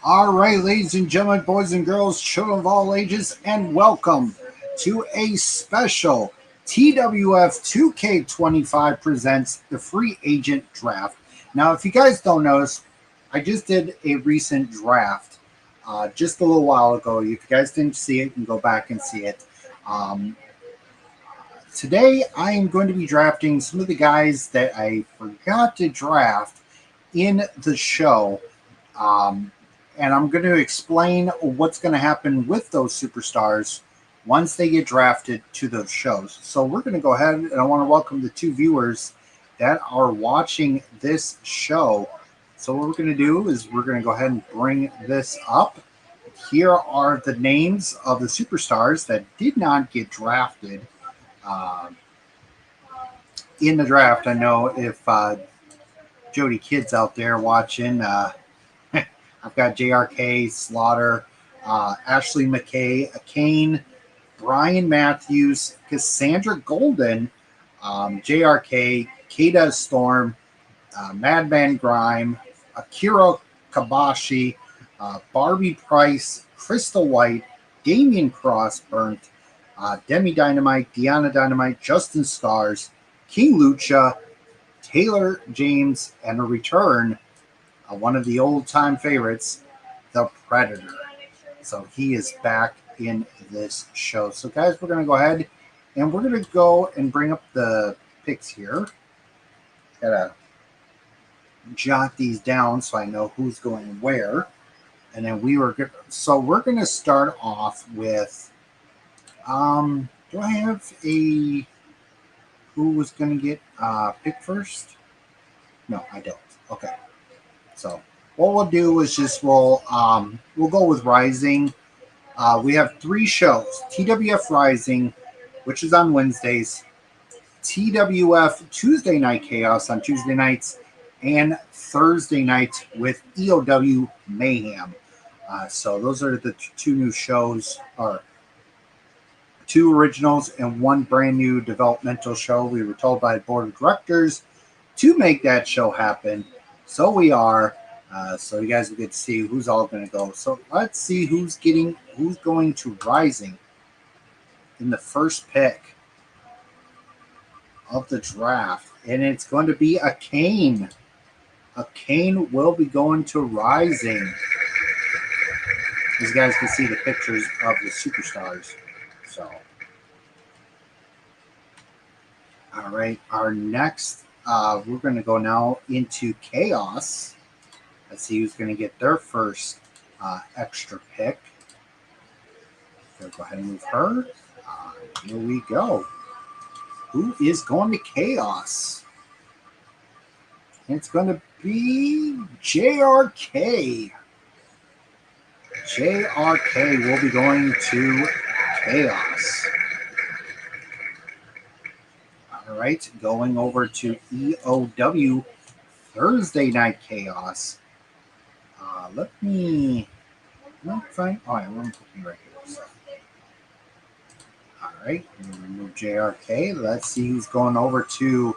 All right, ladies and gentlemen, boys and girls, children of all ages, and welcome to a special TWF2K25 presents the Free Agent Draft. Now, if you guys don't notice, I just did a recent draft just a little while ago. If you guys didn't see it, you can go back and see it. Um, Today, I am going to be drafting some of the guys that I forgot to draft in the show. Um, and I'm going to explain what's going to happen with those superstars once they get drafted to those shows. So we're going to go ahead and I want to welcome the two viewers that are watching this show. So what we're going to do is we're going to go ahead and bring this up. Here are the names of the superstars that did not get drafted uh, in the draft. I know if Jody Kids out there watching, I've got JRK, Slaughter, Ashley McKay, Kane, Brian Matthews, Cassandra Golden, JRK, Kata Storm, Madman Grime, Akira Kabashi, Barbie Price, Crystal White, Damian Cross Burnt, Demi Dynamite, Deanna Dynamite, Justin Stars, King Lucha, Taylor James, and a return, one of the old-time favorites, the Predator. So he is back in this show. So guys, we're going to go ahead and we're going to go and bring up the picks here. Gotta jot these down so I know who's going where. And then we're going to start off with, do I have a, who was going to get picked first? No, I don't. Okay. So what we'll do is just we'll go with Rising. We have three shows: TWF Rising, which is on Wednesdays, TWF Tuesday Night Chaos on Tuesday nights, and Thursday nights with EOW Mayhem. So those are the two new shows, or two originals and one brand new developmental show. We were told by the board of directors to make that show happen. So we are. So you guys will get to see who's all going to go. So let's see who's going to Rising in the first pick of the draft. And it's going to be a Kane. A Kane will be going to Rising. As you guys can see the pictures of the superstars. So, all right. Our next, we're going to go now into Chaos. Let's see who's going to get their first extra pick. So go ahead and move her. Here we go. Who is going to Chaos? It's going to be JRK. JRK will be going to Chaos. All right, going over to EOW Thursday Night Chaos. Let me find. Oh, I'm looking right here. So. All right, remove JRK. Let's see who's going over to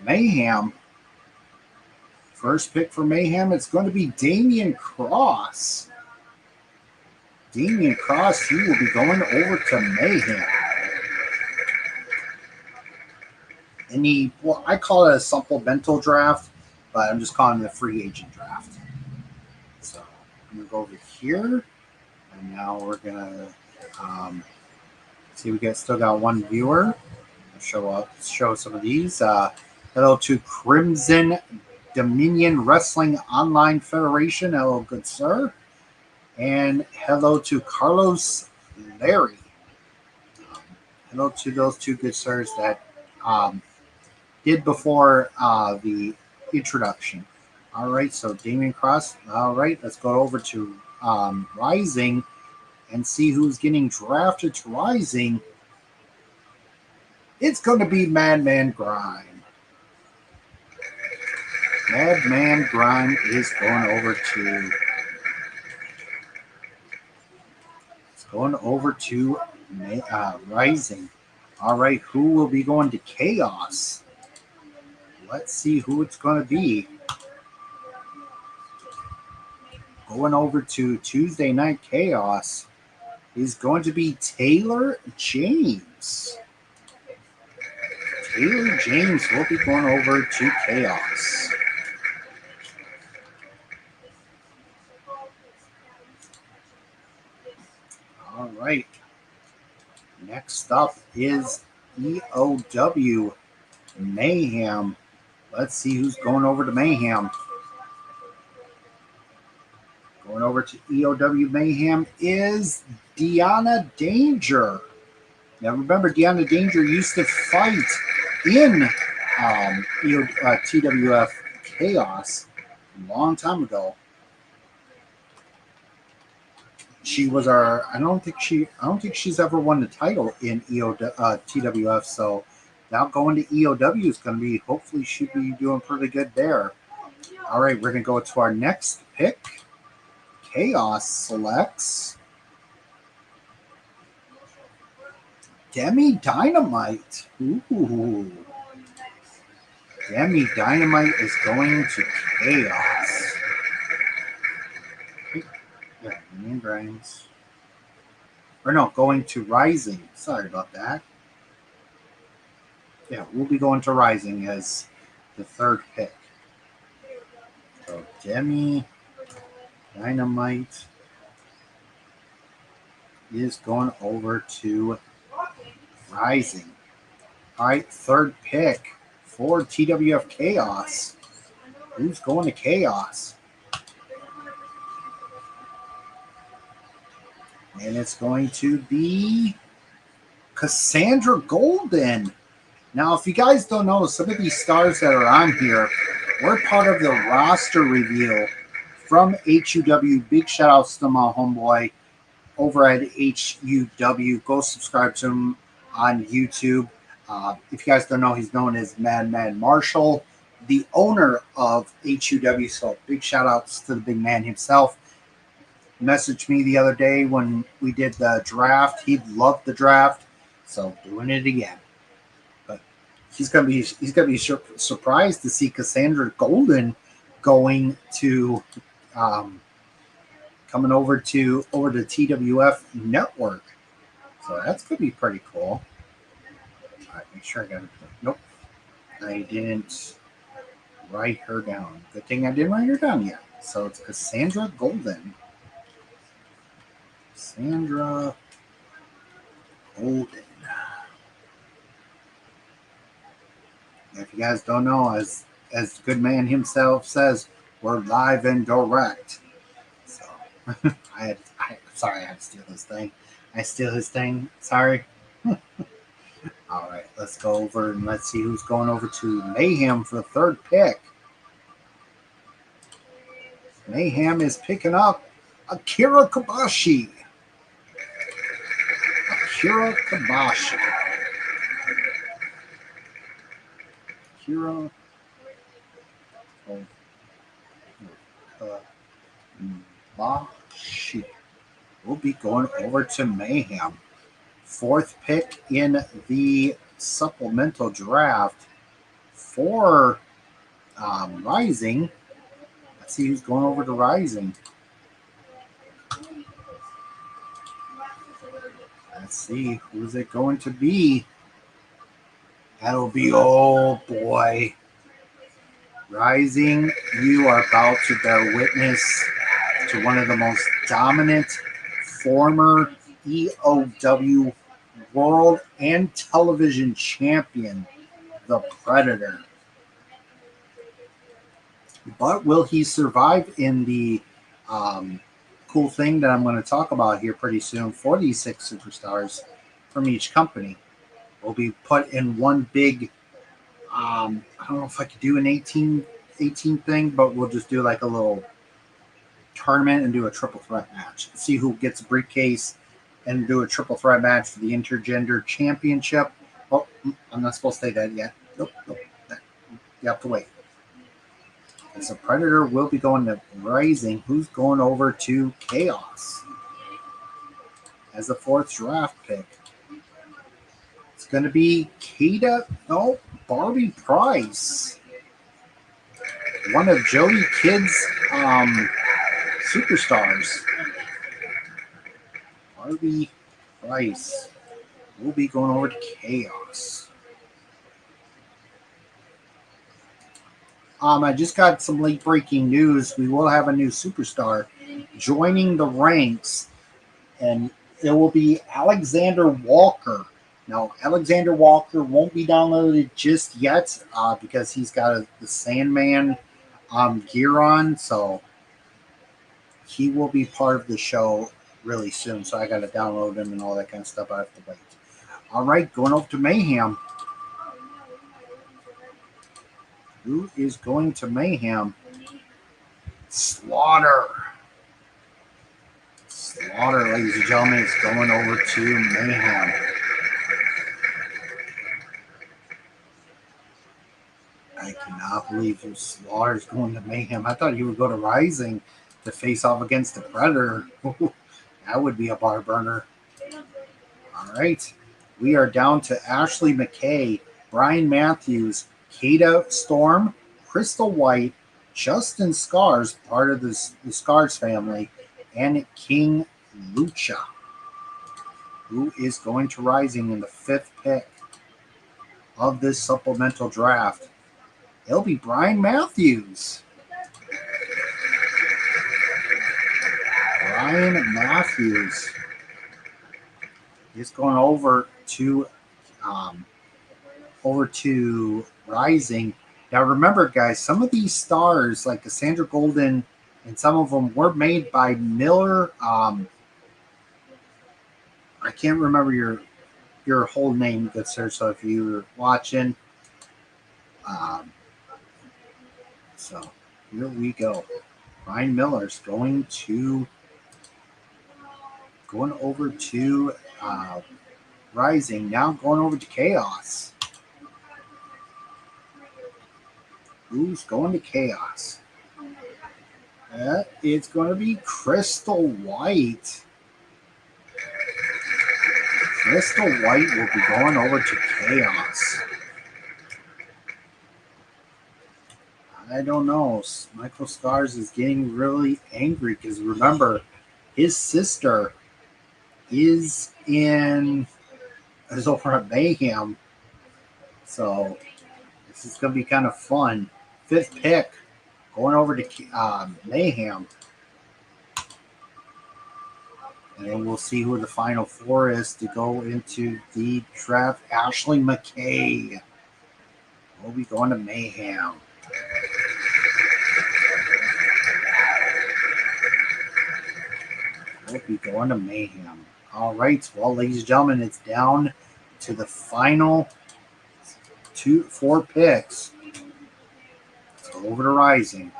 Mayhem. First pick for Mayhem, it's going to be Damian Cross. Damian Cross, he will be going over to Mayhem. And I call it a supplemental draft, but I'm just calling it a free agent draft. So I'm going to go over here. And now we're going to see we still got one viewer. I'll show some of these. Hello to Crimson Dominion Wrestling Online Federation. Hello, good sir. And hello to Carlos Larry. Hello to those two good sirs that did before the introduction. All right, so Damian Cross. All right, let's go over to Rising and see who's getting drafted to Rising. It's going to be Madman Grime. Madman Grime is going over to Rising. All right, who will be going to Chaos? Let's see who it's going to be. Going over to Tuesday Night Chaos is going to be Taylor James. Taylor James will be going over to Chaos. All right. Next up is EOW Mayhem. Let's see who's going over to Mayhem. Going over to EOW Mayhem is Deanna Danger. Now remember, Deanna Danger used to fight in TWF Chaos a long time ago. She was our. I don't think she's ever won the title in TWF. So now going to EOW is going to be. Hopefully, she'll be doing pretty good there. All right, we're going to go to our next pick. Chaos selects Demi Dynamite. Ooh. Demi Dynamite is going to Chaos. Yeah, Union Grinds. Or no, going to Rising. Sorry about that. Yeah, we'll be going to Rising as the third pick. So Demi Dynamite is going over to Rising. All right, third pick for TWF Chaos. Who's going to Chaos? And it's going to be Cassandra Golden. Now, if you guys don't know, some of these stars that are on here, we're part of the roster review from HUW. Big shout outs to my homeboy over at HUW. Go subscribe to him on YouTube. If you guys don't know, he's known as Madman Marshall, the owner of HUW. So big shout outs to the big man himself. He messaged me the other day when we did the draft. He loved the draft, so doing it again. But he's gonna be surprised to see Cassandra Golden going to coming over to TWF Network. So that's gonna be pretty cool. All right, make sure I got it. Nope, I didn't write her down. Good thing I didn't write her down yet. So it's Cassandra Golden. Cassandra Golden. If you guys don't know, as good man himself says, we're live and direct. So I had to steal his thing. I steal his thing. Sorry. All right, let's go over and let's see who's going over to Mayhem for the third pick. Mayhem is picking up Akira Kabashi. Akira Kabashi. Akira Kabashi will be going over to Mayhem. Fourth pick in the supplemental draft for Rising. Let's see who's going over to Rising. Let's see, who's it going to be? That'll be, oh boy. Rising, you are about to bear witness to one of the most dominant former EOW World and Television Champion, the Predator. But will he survive in the cool thing that I'm going to talk about here pretty soon for these 6 superstars from each company? Will be put in one big, I don't know if I could do an 18 thing, but we'll just do like a little tournament and do a triple threat match. See who gets a briefcase and do a triple threat match for the Intergender Championship. Oh, I'm not supposed to say that yet. Nope. You have to wait. And so Predator will be going to Rising. Who's going over to Chaos as the 4th draft pick? It's going to be Barbie Price. One of Jody Kidd's superstars. Harvey Price will be going over to Chaos. I just got some late breaking news. We will have a new superstar joining the ranks, and it will be Alexander Walker. Now, Alexander Walker won't be downloaded just yet because he's got the Sandman gear on, so he will be part of the show really soon. So I got to download him and all that kind of stuff. I have to wait. All right, going over to Mayhem. Who is going to Mayhem? Slaughter. Slaughter, ladies and gentlemen, is going over to Mayhem. I cannot believe Slaughter is going to Mayhem. I thought he would go to Rising to face off against the Predator. That would be a bar burner. All right. We are down to Ashley McKay, Brian Matthews, Kata Storm, Crystal White, Justin Scars, part of the Scars family, and King Lucha, who is going to Rising in the 5th pick of this supplemental draft. It'll be Brian Matthews. Brian Matthews is going over to Rising. Now remember, guys, some of these stars, like Cassandra Golden, and some of them were made by Miller. I can't remember your whole name, good sir. So if you're watching, so here we go. Ryan Miller's going over to Rising. Now going over to Chaos. Who's going to Chaos? It's going to be Crystal White. Crystal White will be going over to Chaos. I don't know. Michael Scars is getting really angry because remember, his sister is over at Mayhem. So this is going to be kind of fun. 5th pick going over to Mayhem. And then we'll see who the final 4 is to go into the draft. Ashley McKay will be going to Mayhem. We'll be going to Mayhem. All right. Well, ladies and gentlemen, it's down to the final 4 picks. Let's go over to Rising.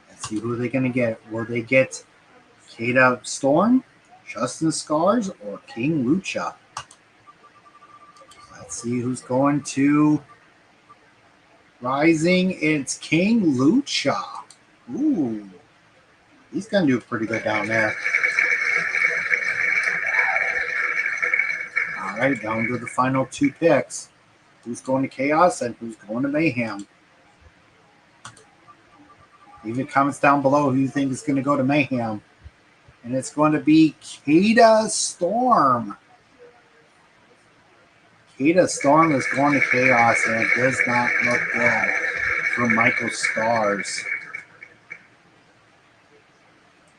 Let's see who they're going to get. Will they get Kata Storm, Justin Scars, or King Lucha? Let's see who's going to Rising. It's King Lucha. Ooh. He's going to do pretty good down there. All right, down to the final 2 picks. Who's going to Chaos and who's going to Mayhem? Leave your comments down below who you think is going to go to Mayhem. And it's going to be Kata Storm. Kata Storm is going to Chaos, and it does not look good for Michael Scars.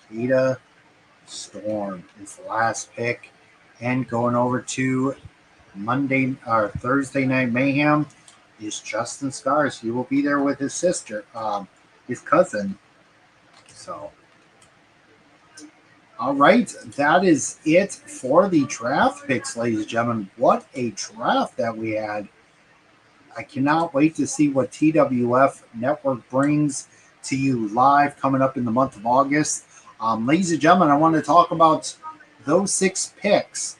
Kata Storm is the last pick. And going over to Thursday Night Mayhem is Justin Scars. He will be there with his sister, his cousin. So, all right, that is it for the draft picks, ladies and gentlemen. What a draft that we had. I cannot wait to see what TWF Network brings to you live coming up in the month of August. Ladies and gentlemen, I want to talk about those 6 picks.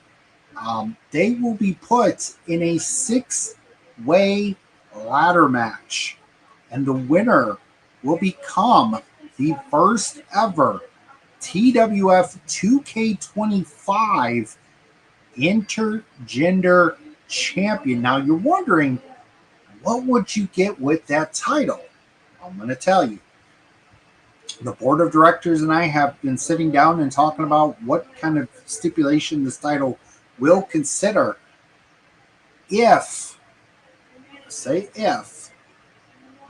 They will be put in a 6-way ladder match, and the winner will become the first ever TWF2K25 intergender champion. Now you're wondering, what would you get with that title? I'm going to tell you. The board of directors and I have been sitting down and talking about what kind of stipulation this title will consider if, say if,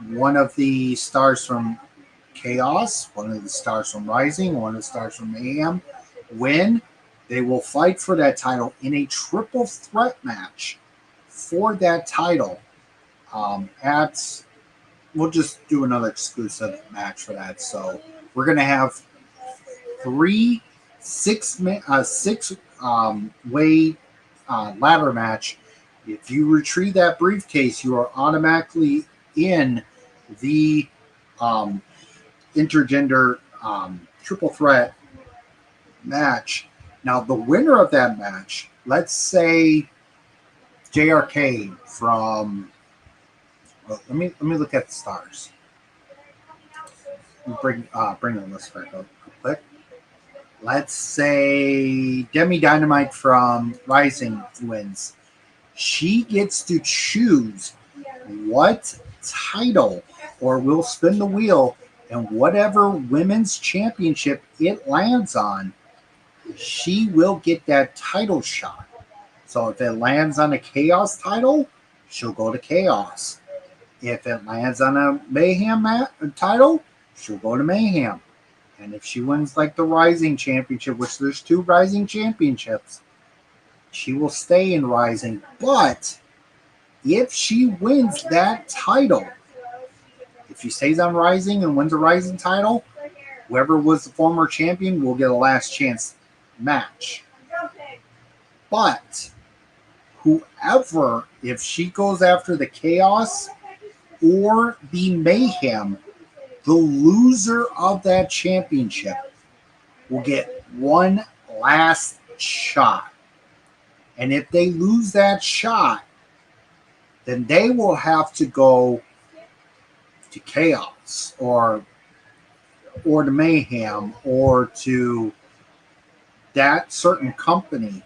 one of the stars from Chaos, one of the stars from Rising, one of the stars from Mayhem win. They will fight for that title in a triple threat match for that title. We'll just do another exclusive match for that. So we're gonna have three six way ladder match. If you retrieve that briefcase, you are automatically in the intergender triple threat match. Now, the winner of that match, let's say JRK from. Well, let me look at the stars. Bring the list back up real quick. Let's say Demi Dynamite from Rising wins. She gets to choose what title, or we'll spin the wheel, and whatever women's championship it lands on, she will get that title shot. So if it lands on a Chaos title, she'll go to Chaos. If it lands on a Mayhem title, she'll go to Mayhem. And if she wins like the Rising Championship, which there's 2 Rising Championships, she will stay in Rising. But if she wins that title, if she stays on Rising and wins a Rising title, whoever was the former champion will get a last chance match. But whoever, if she goes after the Chaos or the Mayhem, the loser of that championship will get one last shot. And if they lose that shot, then they will have to go to Chaos or to Mayhem or to that certain company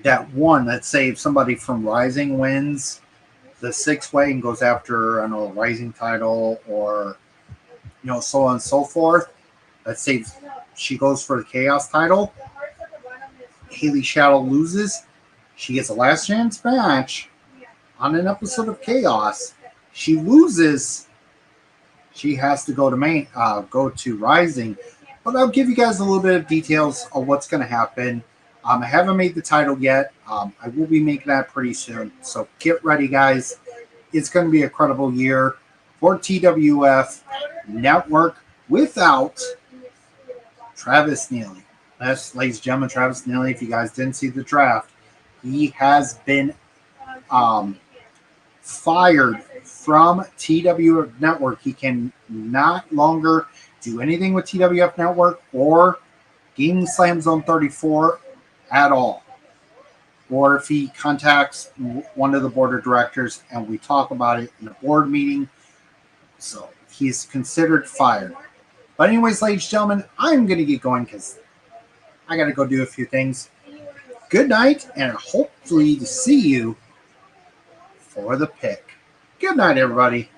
that won. Let's say if somebody from Rising wins the 6-way and goes after, I don't know, a Rising title or, so on and so forth. Let's say she goes for the Chaos title. Haley Shadow loses. She gets a last chance match on an episode of Chaos. She loses. She has to go to Rising. But I'll give you guys a little bit of details of what's going to happen. I haven't made the title yet. I will be making that pretty soon. So get ready, guys. It's going to be a credible year for TWF Network without Travis Neely. Yes, ladies and gentlemen, Travis Neely, if you guys didn't see the draft, he has been fired from TWF Network. He can not longer do anything with TWF Network or Gaming Slam Zone 34 at all. Or if he contacts one of the board of directors and we talk about it in a board meeting. So he's considered fired. But anyways, ladies and gentlemen, I'm going to get going because I got to go do a few things. Good night, and hopefully to see you for the pick. Good night, everybody.